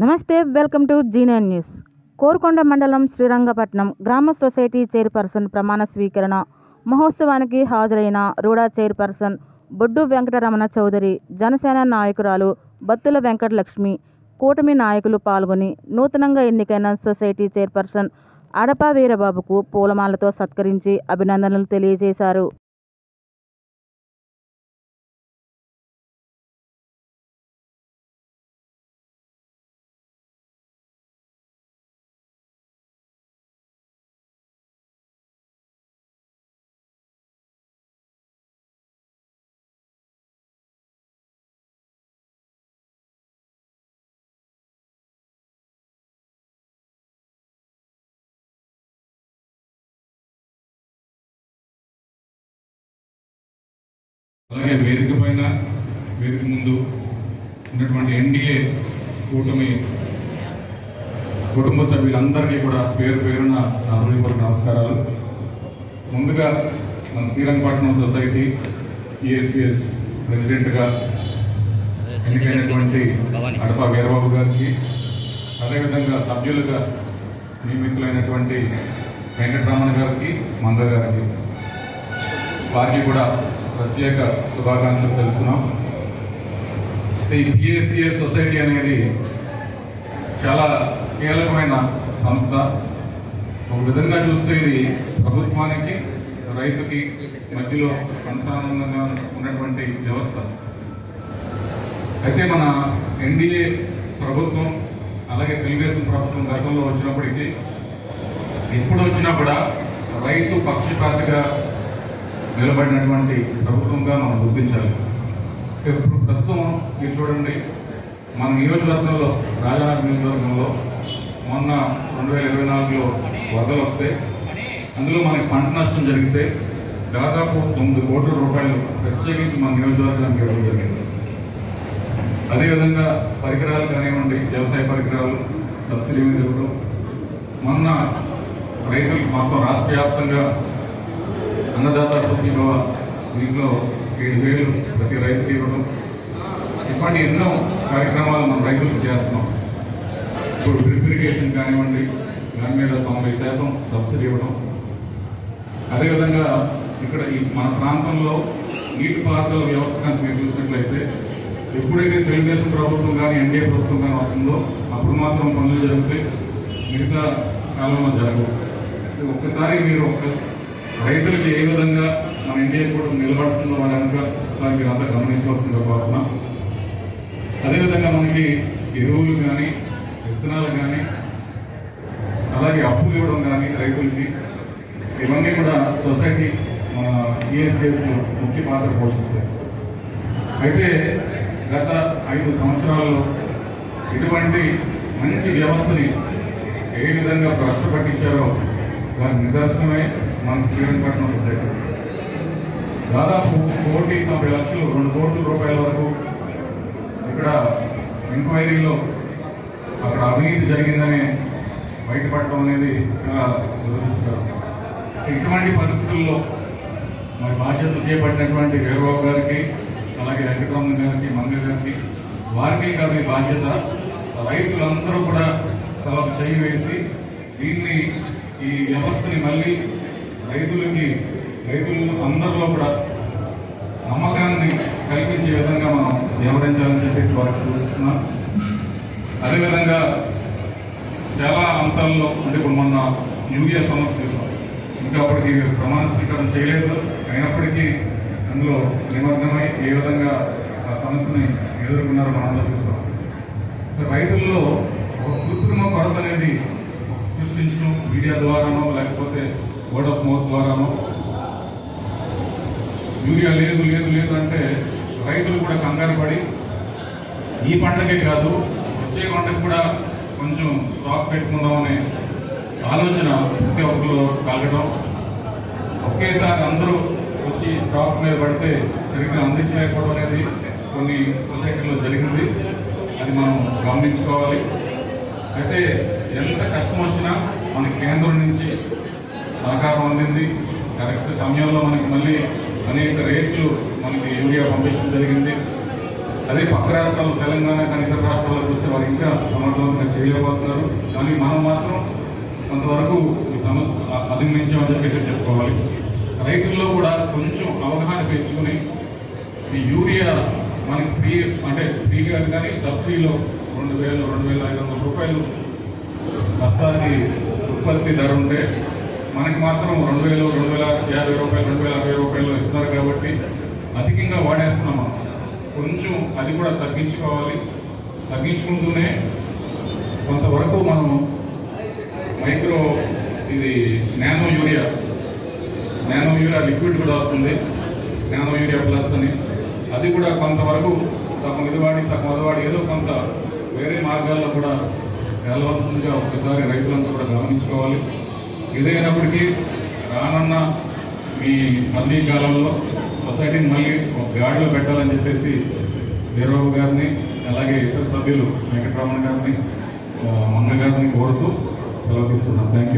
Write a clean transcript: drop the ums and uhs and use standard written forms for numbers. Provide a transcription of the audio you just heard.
నమస్తే, welcome to G9 news. Korukonda మండలం శ్రీరంగపట్నం గ్రామ సొసైటీ చైర్పర్సన్ ప్రమాణ స్వీకరణ మహోత్సవానికి హాజరైన రూడా చైర్పర్సన్ బొడ్డు వెంకటరమణ చౌదరి, జనసేన నాయకురాలు బత్తుల వెంకటలక్ష్మి, కూటమి నాయకులు పాల్గొని నూతనంగా ఎన్నికైన సొసైటీ చైర్పర్సన్ అడప వీరబాబుకు పూలమాలతో సత్కరించి అభినందనలు తెలియజేశారు. అలాగే వేదిక పైన వేదిక ముందు ఉన్నటువంటి ఎన్డీఏ కూటమి కుటుంబ సభ్యులందరికీ కూడా పేరు పేరున నా హృదయపూర్వక నమస్కారాలు. ముందుగా మన శ్రీరంగపట్నం సొసైటీ EACS ప్రెసిడెంట్గా ఎన్నికైనటువంటి అడప వీరబాబు గారికి, అదేవిధంగా సభ్యులుగా నియమితులైనటువంటి వెంకటరమణ గారికి, మంద గారికి, వారికి కూడా ప్రత్యేక శుభాకాంక్షలు తెలుపుతున్నాం. ఈ EACS సొసైటీ అనేది చాలా కీలకమైన సంస్థ. ఒక విధంగా చూస్తే ఇది ప్రభుత్వానికి రైతుకి మధ్యలో అనుసంధానంగా ఉన్నటువంటి వ్యవస్థ. అయితే మన ఎన్డీఏ ప్రభుత్వం అలాగే తెలుగుదేశం ప్రభుత్వం గతంలో వచ్చినప్పటికీ ఎప్పుడు వచ్చినా కూడా రైతు పక్షపాతిగా నిలబడినటువంటి ప్రభుత్వంగా మనం గుర్తించాలి. ఇప్పుడు ప్రస్తుతం మీరు చూడండి, మన నియోజకవర్గంలో రాజానగర్ నియోజకవర్గంలో మొన్న 2024లో వరదలు వస్తే అందులో మనకి పంట నష్టం జరిగితే దాదాపు 9 కోట్ల రూపాయలు ప్రత్యేకించి మన నియోజకవర్గానికి ఇవ్వడం జరిగింది. అదేవిధంగా పరికరాలు కానివ్వండి, వ్యవసాయ పరికరాలు సబ్సిడీ మీద ఇవ్వడం, మొన్న రైతులకు మొత్తం రాష్ట్ర వ్యాప్తంగా అన్నదాత సుఖీభవ దీంట్లో 7,000 ప్రతి రైతుకి ఇవ్వడం, ఇప్పటి ఎన్నో కార్యక్రమాలు మన రైతులకు చేస్తున్నాం. ఇప్పుడు డ్రిప్ ఇరిగేషన్ కానివ్వండి, దాని మీద 90% సబ్సిడీ ఇవ్వడం. అదేవిధంగా ఇక్కడ ఈ మన ప్రాంతంలో నీటిపారుదల వ్యవస్థ కనుక మీరు చూసినట్లయితే ఎప్పుడైతే తెలుగుదేశం ప్రభుత్వం కానీ ఎన్డీఏ ప్రభుత్వం కానీ వస్తుందో అప్పుడు మాత్రం పనులు జరుగుతాయి, మిగతా కాలంలో జరగవు. ఒక్కసారి మీరు రైతులకి ఏ విధంగా మన ఇండియా కూడా నిలబడుతుందో వాళ్ళ కనుక ఒకసారి మీరు అంతా గమనించవలసిందిగా కోరుతున్నాం. అదేవిధంగా మనకి ఎరువులు కానీ, విత్తనాలు కానీ, అలాగే అప్పులు ఇవ్వడం కానీ రైతులకి, ఇవన్నీ కూడా సొసైటీ మన EACS ముఖ్య పాత్ర పోషిస్తాయి. అయితే గత 5 సంవత్సరాల్లో ఇటువంటి మంచి వ్యవస్థని ఏ విధంగా కష్టపట్టించారో దాని నిదర్శనమే మన శ్రీరంగపట్నం సొసైటీ. దాదాపు 1,90,00,000 2 కోట్ల రూపాయల వరకు ఇక్కడ ఎంక్వైరీలో అక్కడ అవినీతి జరిగిందని బయటపడటం అనేది చాలా దురదృష్టకరం. ఇటువంటి పరిస్థితుల్లో మరి బాధ్యతలు చేపట్టినటువంటి వీరబాబు గారికి, అలాగే వెంకటరమణ గారికి, మంగ గారికి, వారికి కాదు ఈ బాధ్యత. రైతులందరూ కూడా తలకు చేయి వేసి దీన్ని ఈ వ్యవస్థని మళ్ళీ రైతులు అందరిలో కూడా నమ్మకాన్ని కల్పించే విధంగా మనం వ్యవహరించాలని చెప్పేసి వారికి సూచిస్తున్నాం. అదేవిధంగా చాలా అంశాల్లో అంటే ఇప్పుడు మొన్న యూరియా సమస్య చూసాం. ఇంకా అప్పటికి ప్రమాణ స్వీకారం చేయలేదు, అయినప్పటికీ అందులో నిమగ్నమై ఏ విధంగా ఆ సమస్యని ఎదుర్కొన్నారో మనం చూస్తాం. రైతుల్లో ఒక కృత్రిమ కొరత అనేది సృష్టించడం, మీడియా ద్వారానో లేకపోతే వర్డ్ ఆఫ్ మౌత్ ద్వారానో యూరియా లేదు లేదు లేదు అంటే రైతులు కూడా కంగారు పడి ఈ పంటకే కాదు వచ్చే పంటకు కూడా కొంచెం స్టాక్ పెట్టుకుందామనే ఆలోచన ప్రతి ఒక్కరిలో కలగడం, ఒకేసారి అందరూ వచ్చి స్టాక్ మీద పడితే సరిగ్గా అందించలేకపోవడం అనేది కొన్ని సొసైటీలో జరిగింది. అది మనం గమనించుకోవాలి. అయితే ఎంత కష్టం వచ్చినా మనకి కేంద్రం నుంచి సహకారం అందింది. కరెక్ట్ సమయంలో మనకి మళ్ళీ అనేక రేట్లు మనకి యూరియా పంపించడం జరిగింది. అదే పక్క రాష్ట్రాలు తెలంగాణ కానీ ఇతర రాష్ట్రాల్లో చూస్తే వారు ఇంకా సమర్థవంతంగా చేయలేకపోతున్నారు. కానీ మనం మాత్రం కొంతవరకు ఈ సమస్య అధిగమించామని చెప్పేసి చెప్పుకోవాలి. రైతుల్లో కూడా కొంచెం అవగాహన పెంచుకుని ఈ యూరియా మనకి ఫ్రీగా కానీ సబ్సిడీలో 2,000-2,500 రూపాయలు బస్తాకి ఉత్పత్తి ధర ఉంటే మనకి మాత్రం 2,000, 2,050 రూపాయలు, 2,060 రూపాయలు ఇస్తున్నారు. కాబట్టి అధికంగా వాడేస్తున్నాం. మనం కొంచెం అది కూడా తగ్గించుకోవాలి. తగ్గించుకుంటూనే కొంతవరకు మనం ఇది నానో యూరియా లిక్విడ్ కూడా వస్తుంది, నానో యూరియా ప్లస్ అని. అది కూడా కొంతవరకు సగం ఇది వాడి ఏదో కొంత వేరే మార్గాల్లో కూడా వెళ్ళవలసిందిగా ఒకసారి రైతులంతా కూడా గమనించుకోవాలి. ఏదైనప్పటికీ రానున్న ఈ మళ్ళీ కాలంలో సొసైటీని మళ్ళీ ఒక గాడిలో పెట్టాలని చెప్పేసి వీరబాబు గారిని, అలాగే ఇతర సభ్యులు వెంకటరమణ గారిని, మంగ గారిని కోరుతూ సెలవు తీసుకున్నాం. Thank you.